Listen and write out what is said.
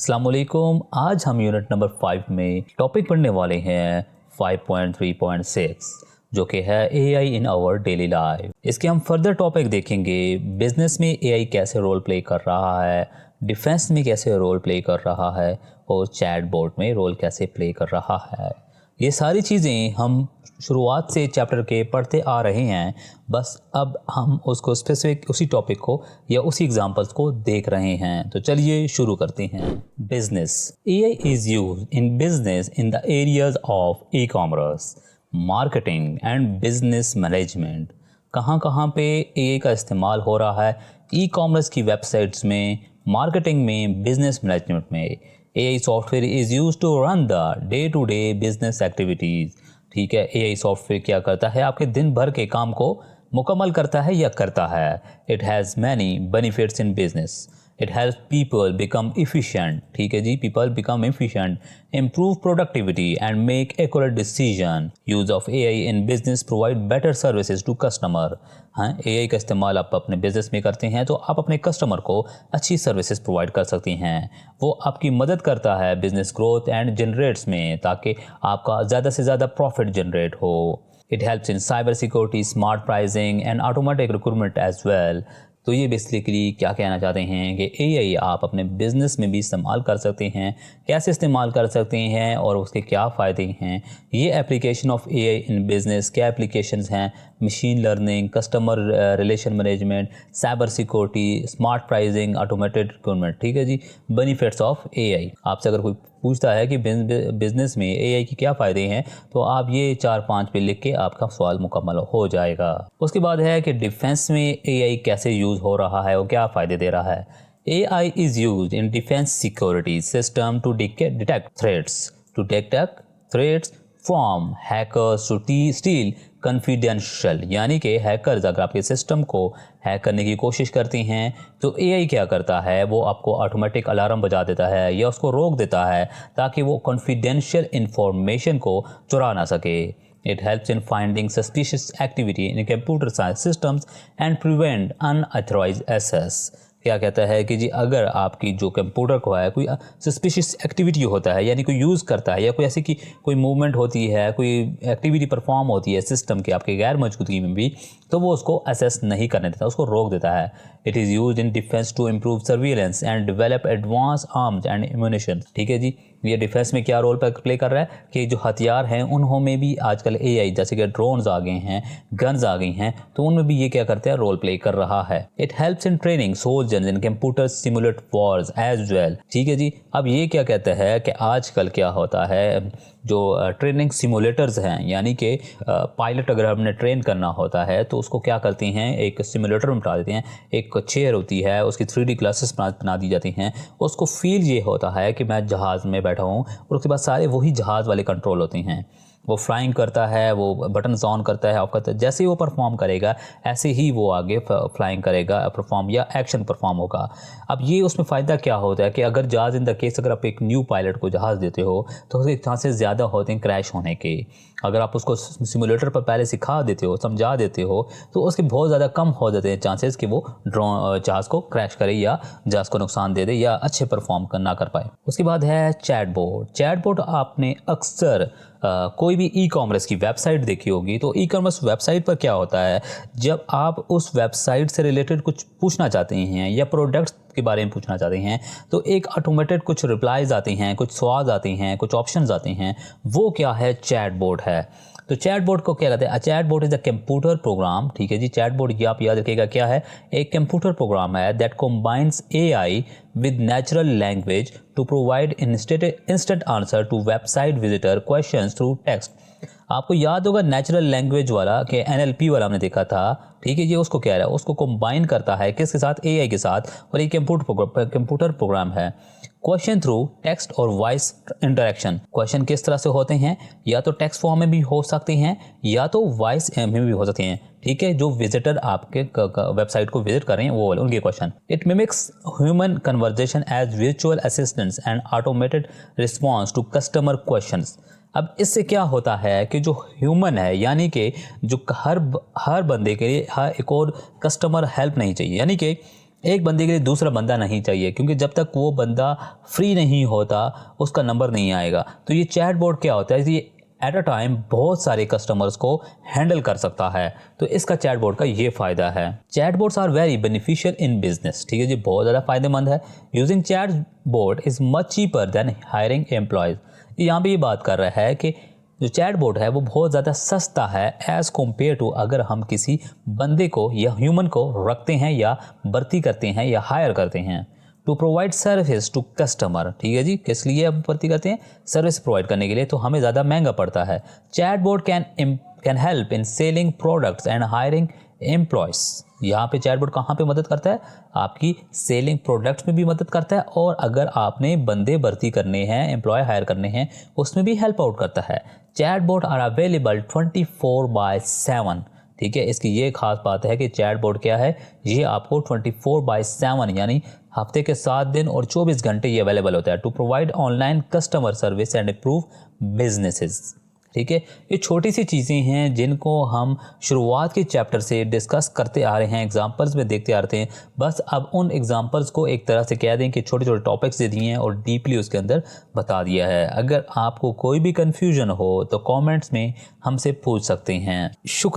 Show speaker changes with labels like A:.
A: अस्सलाम वालेकुम। आज हम यूनिट नंबर 5 में टॉपिक पढ़ने वाले हैं 5.3.6 जो कि है AI in our daily life. इसके हम फर्दर टॉपिक देखेंगे, बिजनेस में एआई कैसे रोल प्ले कर रहा है, डिफेंस में कैसे रोल प्ले कर रहा है और चैटबॉट में रोल कैसे प्ले कर रहा है। ये सारी चीज़ें हम शुरुआत से चैप्टर के पढ़ते आ रहे हैं, बस अब हम उसको स्पेसिफिक उसी टॉपिक को या उसी एग्जांपल्स को देख रहे हैं। तो चलिए शुरू करते हैं। Business. AI is used in business in the areas of e commerce, marketing and business management. कहाँ कहाँ पे एआई का इस्तेमाल हो रहा है? ई कॉमर्स की वेबसाइट्स में, मार्केटिंग में, बिजनेस मैनेजमेंट में। AI software is use to run the day to day business activities. ठीक है, AI सॉफ्टवेयर क्या करता है? आपके दिन भर के काम को मुकम्मल करता है या करता है। It has many benefits in business. It help people become efficient. ठीक है जी, people become efficient, improve productivity and make accurate decision. Use of AI in business provide better services to customer. हाँ, AI का इस्तेमाल आप अपने business में करते हैं तो आप अपने कस्टमर को अच्छी सर्विसेज प्रोवाइड कर सकती हैं। वो आपकी मदद करता है बिजनेस ग्रोथ एंड जनरेट्स में, ताकि आपका ज़्यादा से ज़्यादा प्रॉफिट जनरेट हो। It helps in cyber security, smart pricing and automatic recruitment as well. तो ये बेसिकली क्या कहना चाहते हैं कि एआई आप अपने बिज़नेस में भी इस्तेमाल कर सकते हैं। कैसे इस्तेमाल कर सकते हैं और उसके क्या फ़ायदे हैं? ये application of AI in business क्या एप्लीकेशंस हैं? Machine learning, customer relation management, cyber security, smart pricing, automated recruitment. ठीक है जी, बेनिफिट्स ऑफ एआई। आपसे अगर कोई पूछता है कि बिज़नेस में एआई के क्या फ़ायदे हैं, तो आप ये 4-5 पे लिख के आपका सवाल मुकम्मल हो जाएगा। उसके बाद है कि डिफेंस में एआई कैसे यूज़ हो रहा है और क्या फ़ायदे दे रहा है। AI is used in defense security system to detect threats from hackers to steal confidential। यानी कि हैकर्स अगर आपके सिस्टम को हैक करने की कोशिश करते हैं तो AI क्या करता है, वो आपको ऑटोमेटिक अलार्म बजा देता है या उसको रोक देता है ताकि वो कॉन्फिडेंशियल इंफॉर्मेशन को चुरा ना सके। It helps in finding suspicious activity in computer science systems and prevent unauthorized access। क्या कहता है कि जी अगर आपकी जो कंप्यूटर को है कोई सस्पिशियस एक्टिविटी होता है, यानी कोई यूज़ करता है या कोई ऐसी की कोई मूवमेंट होती है, कोई एक्टिविटी परफॉर्म होती है सिस्टम के आपके गैर मौजूदगी में भी, तो वो उसको असेस नहीं करने देता, उसको रोक देता है। It is use in defence to improve surveillance and develop advance arms and ammunition. ठीक है जी, ये डिफेंस में क्या रोल प्ले कर रहा है कि जो हथियार हैं उनमें भी आजकल एआई, जैसे कि ड्रोन्स आ गए हैं, गन्स आ गई हैं, तो उनमें भी ये क्या करते हैं, रोल प्ले कर रहा है। It helps in training soldiers in computer simulate wars as well. ठीक है जी, अब ये क्या कहता है कि आजकल क्या होता है, जो ट्रेनिंग सिमुलेटर्स हैं, यानी कि पायलट अगर हमने ट्रेन करना होता है तो उसको क्या करते हैं, एक सिमुलेटर में बिठा देते हैं, एक चेयर होती है, उसकी 3D ग्लासेस बना दी जाती हैं, उसको फील ये होता है कि मैं जहाज़ में बैठा हूँ और उसके बाद सारे वही जहाज़ वाले कंट्रोल होते हैं। वो फ्लाइंग करता है, वो बटन ऑन करता है, ऑफ करता है, जैसे ही वो परफॉर्म करेगा ऐसे ही वो आगे फ्लाइंग करेगा, परफॉर्म या एक्शन परफॉर्म होगा। अब ये उसमें फ़ायदा क्या होता है कि अगर जहाज़ इन द केस अगर आप एक न्यू पायलट को जहाज़ देते हो तो उसके चांसेस ज़्यादा होते हैं क्रैश होने के। अगर आप उसको सिमुलेटर पर पहले सिखा देते हो, समझा देते हो, तो उसके बहुत ज़्यादा कम हो जाते हैं चांसेस कि वो जहाज़ को क्रैश करे या जहाज़ को नुकसान दे दे या अच्छे परफॉर्म ना कर पाए। उसके बाद है चैटबॉट। चैटबॉट आपने अक्सर कोई भी ई कॉमर्स की वेबसाइट देखी होगी, तो ई कॉमर्स वेबसाइट पर क्या होता है, जब आप उस वेबसाइट से रिलेटेड कुछ पूछना चाहते हैं या प्रोडक्ट्स के बारे में पूछना चाहते हैं तो एक ऑटोमेटेड कुछ रिप्लाईज आते हैं, कुछ सवाल आते हैं, कुछ ऑप्शंस आते हैं, वो क्या है, चैटबॉट है। तो चैटबॉट को क्या कहते हैं, chatbot is a computer program. ठीक है जी, चैटबॉट ये आप याद रखिएगा क्या है, एक कंप्यूटर प्रोग्राम है that combines AI with natural language to provide instant answer to website visitor questions through text. आपको याद होगा नेचुरल लैंग्वेज वाला कि NLP वाला हमने देखा था। ठीक है, ये उसको कह रहा है, उसको कंबाइन करता है किसके साथ, एआई के साथ, और ये कंप्यूटर प्रोग्राम है। क्वेश्चन थ्रू टेक्स्ट और वॉइस इंटरेक्शन। क्वेश्चन किस तरह से होते हैं, या तो टेक्स्ट फॉर्म में भी हो सकते हैं या तो वॉइस में भी हो सकते हैं। ठीक है, जो विजिटर आपके वेबसाइट को विजिट कर रहे हैं वो उनके question. It mimics human conversation as virtual assistants and automated response to customer questions. अब इससे क्या होता है कि जो ह्यूमन है, यानी कि जो हर बंदे के लिए एक और कस्टमर हेल्प नहीं चाहिए, यानी कि एक बंदे के लिए दूसरा बंदा नहीं चाहिए, क्योंकि जब तक वो बंदा फ्री नहीं होता उसका नंबर नहीं आएगा। तो ये चैटबॉट क्या होता है, ये एट अ टाइम बहुत सारे कस्टमर्स को हैंडल कर सकता है। तो इसका चैटबॉट का ये फ़ायदा है। Chatbots are very beneficial in business, ठीक है जी, बहुत ज़्यादा फायदेमंद है। Using chatbot is much cheaper than hiring employees. यहाँ पे ये बात कर रहा है कि जो चैटबॉट है वो बहुत ज़्यादा सस्ता है एज़ कम्पेयर टू अगर हम किसी बंदे को या ह्यूमन को रखते हैं या भर्ती करते हैं या हायर करते हैं। To provide service to customer, ठीक है जी, किस लिए हम भर्ती करते हैं, सर्विस प्रोवाइड करने के लिए, तो हमें ज़्यादा महंगा पड़ता है। Chatbot can help in selling products and hiring employees. यहाँ पे चैटबॉट कहाँ पे मदद करता है, आपकी सेलिंग प्रोडक्ट्स में भी मदद करता है, और अगर आपने बंदे भर्ती करने हैं, एम्प्लॉय हायर करने हैं, उसमें भी हेल्प आउट करता है। चैटबॉट आर अवेलेबल 24/7, ठीक है। इसकी ये खास बात है कि चैटबॉट क्या है, ये आपको 24/7 यानी हफ्ते के 7 दिन और 24 घंटे ये अवेलेबल होता है। To provide online customer service and improve businesses, ठीक है। ये छोटी सी चीज़ें हैं जिनको हम शुरुआत के चैप्टर से डिस्कस करते आ रहे हैं, एग्जांपल्स में देखते आ रहे हैं। बस अब उन एग्जांपल्स को एक तरह से कह दें कि छोटे छोटे टॉपिक्स दे दिए हैं और डीपली उसके अंदर बता दिया है। अगर आपको कोई भी कन्फ्यूजन हो तो कमेंट्स में हमसे पूछ सकते हैं। शुक्रिया।